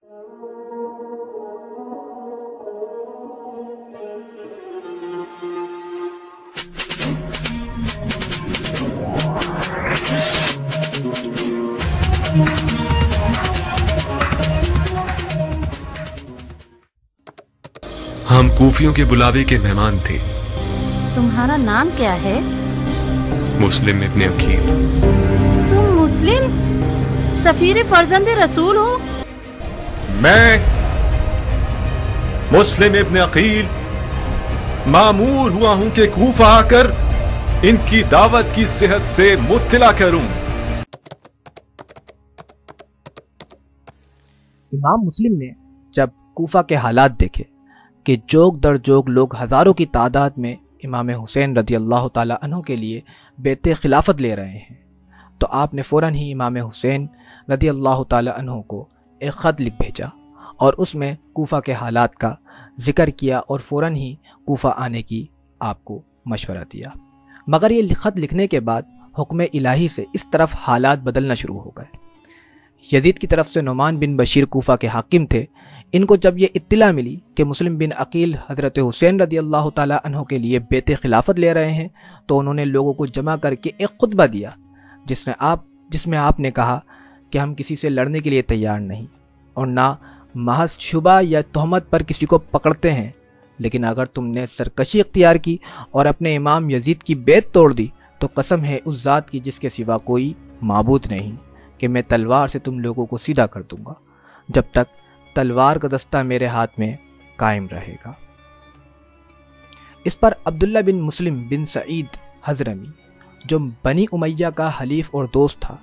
हम कूफियों के बुलावे के मेहमान थे। तुम्हारा नाम क्या है? मुस्लिम इब्न अकील। तुम मुस्लिम सफीर फर्जंद रसूल हो? मैं मुस्लिम इब्न अकील मामूर हुआ हूं कि कूफा आकर इनकी दावत की सेहत से मुत्तला करूं। इमाम मुस्लिम ने जब कूफा के हालात देखे कि जोग दर जोग लोग हज़ारों की तादाद में इमाम हुसैन रदी अल्लाह ताला अन्हु के लिए बेते खिलाफत ले रहे हैं, तो आपने फ़ौरन ही इमाम हुसैन रदी अल्लाह ताला अन्हु को एक ख़त लिख भेजा और उसमें कूफा के हालात का ज़िक्र किया और फ़ौरन ही कूफा आने की आपको मशवरा दिया। मगर ये ख़त लिखने के बाद हुक्म इलाही से इस तरफ हालात बदलना शुरू हो गए। यजीद की तरफ से नुमान बिन बशीर कूफा के हाकिम थे। इनको जब ये इत्तला मिली कि मुस्लिम बिन अकील हज़रत हुसैन रदी अल्लाह ताला अन्हु के लिए बेते खिलाफत ले रहे हैं, तो उन्होंने लोगों को जमा करके एक खुतबा दिया जिसमें आपने कहा कि हम किसी से लड़ने के लिए तैयार नहीं और ना महज शुबा या तहमत पर किसी को पकड़ते हैं, लेकिन अगर तुमने सरकशी इख्तियार की और अपने इमाम यजीद की बेत तोड़ दी तो कसम है उस ज़ात की जिसके सिवा कोई माबूद नहीं कि मैं तलवार से तुम लोगों को सीधा कर दूंगा जब तक तलवार का दस्ता मेरे हाथ में कायम रहेगा। इस पर अब्दुल्ला बिन मुस्लिम बिन सईद हज़रमी, जो बनी उमैया का हलीफ और दोस्त था,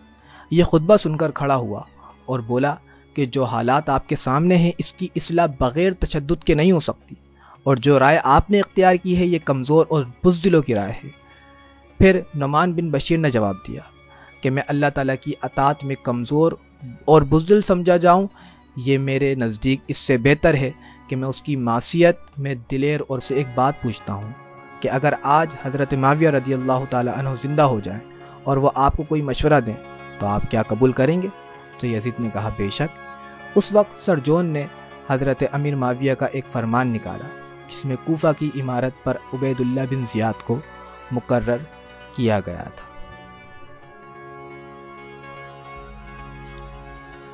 यह खुतबा सुनकर खड़ा हुआ और बोला कि जो हालात आपके सामने हैं इसकी इस्लाह बग़ैर तशद्दुद के नहीं हो सकती, और जो राय आपने इख्तियार की है ये कमज़ोर और बुज़दिलों की राय है। फिर नुमान बिन बशीर ने जवाब दिया कि मैं अल्लाह ताला की अताअत में कमज़ोर और बुज़दिल समझा जाऊँ, ये मेरे नज़दीक इससे बेहतर है कि मैं उसकी मासियत में दिलेर और से एक बात पूछता हूँ कि अगर आज हज़रत मुआविया रदी अल्लाह ताला अन्हु ज़िंदा हो जाएं और वो आपको कोई मशवरा दें तो आप क्या कबूल करेंगे? तो यजीद ने कहा बेशक। उस वक्त सर जॉन ने हज़रत अमीर मुआविया का एक फरमान निकाला जिसमें कूफा की इमारत पर उबैदुल्लाह बिन ज़ियाद को मुकर्रर किया गया था।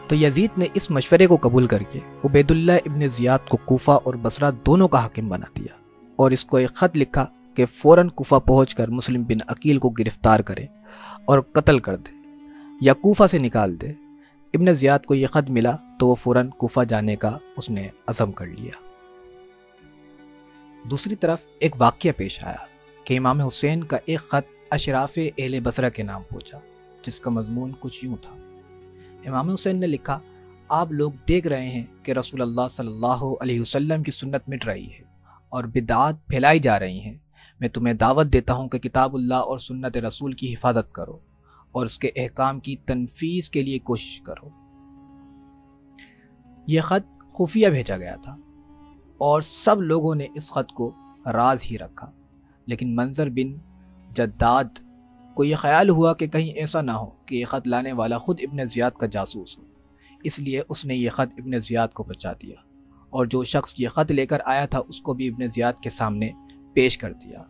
तो यजीद ने इस मशवरे को कबूल करके उबैदुल्लाह इब्न ज़ियाद को कूफा और बसरा दोनों का हाकिम बना दिया और इसको एक ख़त लिखा कि फ़ौरन कूफा पहुंचकर मुस्लिम बिन अकील को गिरफ़्तार करे और कत्ल कर दे या कूफा से निकाल दे। इब्न ज़ियाद को यह ख़त मिला तो वो फ़ौरन कूफा जाने का उसने अज़म कर लिया। दूसरी तरफ एक वाक़या पेश आया कि इमाम हुसैन का एक ख़त अशराफ़ एहले बसरा के नाम पहुँचा, जिसका मज़मून कुछ यूँ था। इमाम हुसैन ने लिखा, आप लोग देख रहे हैं कि रसूलुल्लाह सल्लल्लाहु अलैहि वसल्लम की सुन्नत मिट रही है और बिदआत फैलाई जा रही हैं। मैं तुम्हें दावत देता हूँ कि किताबुल्लाह और सुन्नत रसूल की हिफाजत करो और उसके अहकाम की तनफीज़ के लिए कोशिश करो। यह ख़त खुफिया भेजा गया था और सब लोगों ने इस ख़त को राज ही रखा, लेकिन मंजर बिन जद्दाद को यह ख्याल हुआ कि कहीं ऐसा ना हो कि यह ख़त लाने वाला ख़ुद इब्न ज़ियाद का जासूस हो, इसलिए उसने यह ख़त इब्न ज़ियाद को पहुँचा दिया और जो शख्स ये ख़त लेकर आया था उसको भी इब्न ज़ियाद के सामने पेश कर दिया।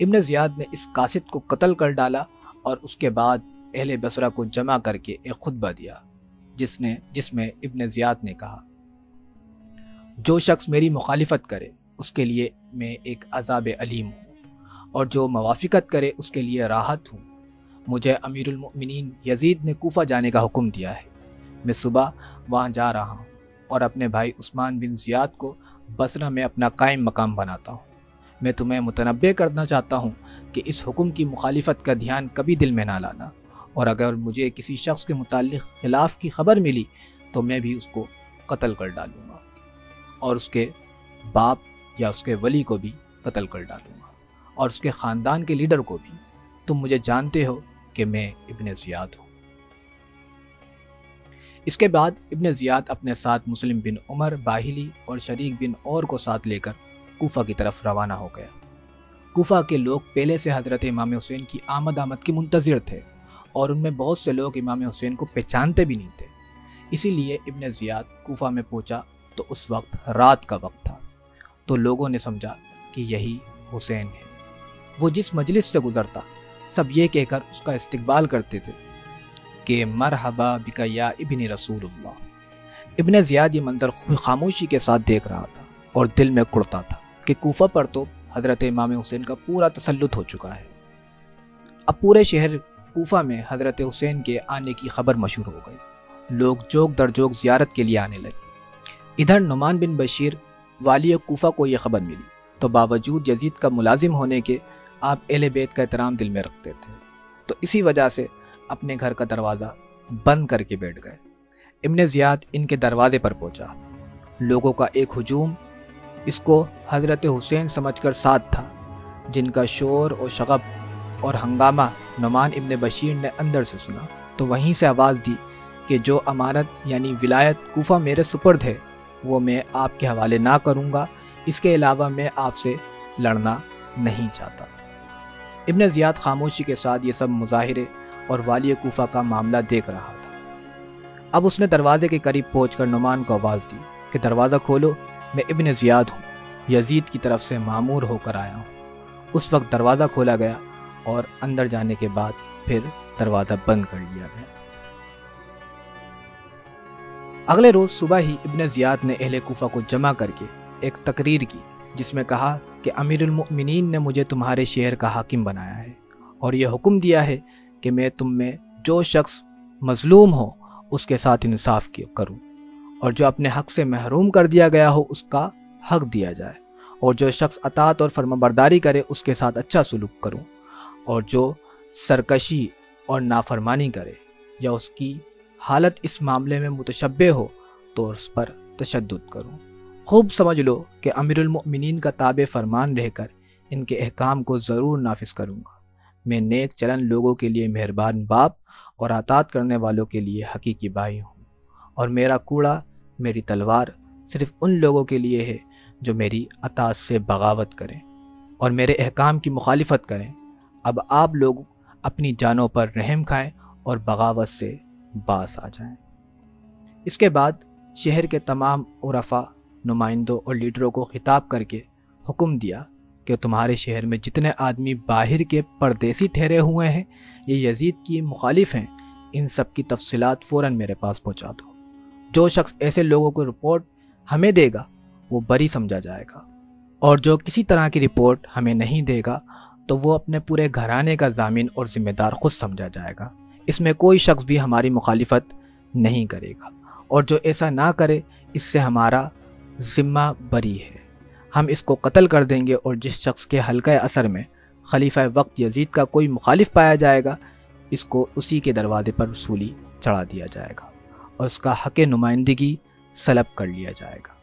इब्न ज़ियाद ने इस कासिद को कत्ल कर डाला और उसके बाद अहले बसरा को जमा करके एक खुतबा दिया जिसमें इब्न ज़ियाद ने कहा, जो शख्स मेरी मुखालिफत करे उसके लिए मैं एक अज़ाब अलीम हूँ और जो मवाफ़िकत करे उसके लिए राहत हूँ। मुझे अमीरुल मोमिनीन यजीद ने कूफा जाने का हुक्म दिया है। मैं सुबह वहाँ जा रहा हूँ और अपने भाई उस्मान बिन ज़ियाद को बसरा में अपना कायम मकाम बनाता हूँ। मैं तुम्हें मुतनब्बे करना चाहता हूँ कि इस हुक्म की मुखालिफत का ध्यान कभी दिल में ना लाना, और अगर मुझे किसी शख्स के मुताल्लिक़ खिलाफ की खबर मिली तो मैं भी उसको कत्ल कर डालूँगा और उसके बाप या उसके वली को भी कत्ल कर डालूँगा और उसके ख़ानदान के लीडर को भी। तुम मुझे जानते हो कि मैं इब्न ज़ियाद हूँ। इसके बाद इब्न ज़ियाद अपने साथ मुस्लिम बिन उमर बाहिली और शरीक बिन और को साथ लेकर कूफा की तरफ रवाना हो गया। कूफा के लोग पहले से हज़रत इमाम हुसैन की आमद की मुंतज़िर थे और उनमें बहुत से लोग इमाम हुसैन को पहचानते भी नहीं थे। اسی لیے ابن زیاد کوفہ میں پہنچا تو اس وقت رات کا وقت تھا، تو لوگوں نے سمجھا کہ یہی حسین ہے۔ وہ جس مجلس سے گزرتا سب یہ کہہ کر اس کا استقبال کرتے تھے کہ مرحبا بک یا ابن رسول اللہ۔ ابن زیاد یہ منظر خاموشی کے ساتھ دیکھ رہا تھا اور دل میں کڑتا تھا کہ کوفہ پر تو حضرت امام حسین کا پورا تسلط ہو چکا ہے۔ اب پورے شہر کوفہ میں حضرت حسین کے آنے کی خبر مشہور ہو گئی، لوگ جوک در جوک زیارت کے لیے آنے لگے۔ ادھر نعمان بن بشیر والی کوفہ کو یہ خبر ملی تو باوجود یزید کا ملازم ہونے کے آپ اہل بیت کا احترام دل میں رکھتے تھے، تو اسی وجہ سے اپنے گھر کا دروازہ بند کر کے بیٹھ گئے۔ ابن زیاد ان کے دروازے پر پہنچا، لوگوں کا ایک ہجوم اس کو حضرت حسین سمجھ کر ساتھ تھا، جن کا شور و شغب اور ہنگامہ نعمان ابن بشیر نے اندر سے سنا تو وہیں سے آواز دی کہ جو امانت یعنی ولایت کوفہ میرے سپرد ہے وہ میں آپ کے حوالے نہ کروں گا، اس کے علاوہ میں آپ سے لڑنا نہیں چاہتا۔ ابن زیاد خاموشی کے ساتھ یہ سب مظاہرے اور والی کوفہ کا معاملہ دیکھ رہا تھا۔ اب اس نے دروازے کے قریب پہنچ کر نعمان کو آواز دی کہ دروازہ کھولو، میں ابن زیاد ہوں، یزید کی طرف سے مامور ہو کر آیا ہوں۔ اس وقت دروازہ کھولا گیا اور اندر جانے کے بعد پھر دروازہ بند کر لیا گیا۔ اگلے روز صبح ہی ابن زیاد نے اہل کوفہ کو جمع کر کے ایک تقریر کی جس میں کہا کہ امیر المؤمنین نے مجھے تمہارے شہر کا حاکم بنایا ہے اور یہ حکم دیا ہے کہ میں تم میں جو شخص مظلوم ہو اس کے ساتھ انصاف کروں، اور جو اپنے حق سے محروم کر دیا گیا ہو اس کا حق دیا جائے، اور جو شخص اطاعت اور فرمانبرداری کرے اس کے ساتھ اچھا سلوک کروں، اور جو سرکشی اور نافرمانی کرے یا اس کی حالت اس معاملے میں متشبہ ہو تو اس پر تشدد کروں۔ خوب سمجھ لو کہ امیر المؤمنین کا تابع فرمان رہ کر ان کے احکام کو ضرور نافذ کروں گا۔ میں نیک چلن لوگوں کے لیے مہربان باپ اور اطاعت کرنے والوں کے لیے حقیقی بھائی ہوں، اور میرا کوڑا، میری تلوار صرف ان لوگوں کے لیے ہے جو میری اطاعت سے بغاوت کریں اور میرے احکام کی مخالفت کریں۔ اب آپ لوگ اپنی جانوں پر رحم کھائیں اور بغاوت سے باز آ جائیں۔ اس کے بعد شہر کے تمام عرفاء، نمائندوں اور لیڈروں کو خطاب کر کے حکم دیا کہ تمہارے شہر میں جتنے آدمی باہر کے پردیسی ٹھہرے ہوئے ہیں، یہ یزید کی مخالف ہیں، ان سب کی تفصیلات فوراً میرے پاس پہنچا دو۔ جو شخص ایسے لوگوں کو رپورٹ ہمیں دے گا وہ بری سمجھا جائے گا، اور جو کسی طرح کی رپورٹ ہمیں نہیں دے گا تو وہ اپنے پورے گھرانے کا ضامن اور ذمہ دار خود سمجھا جائے گا۔ اس میں کوئی شخص بھی ہماری مخالفت نہیں کرے گا، اور جو ایسا نہ کرے اس سے ہمارا ذمہ بری ہے۔ ہم اس کو قتل کر دیں گے، اور جس شخص کے حلقہ اثر میں خلیفہ وقت یزید کا کوئی مخالف پایا جائے گا اس کو اسی کے دروازے پر وصولی چڑھا دیا جائے گا اور اس کا حق نمائندگی سلب کر لیا جائے گا۔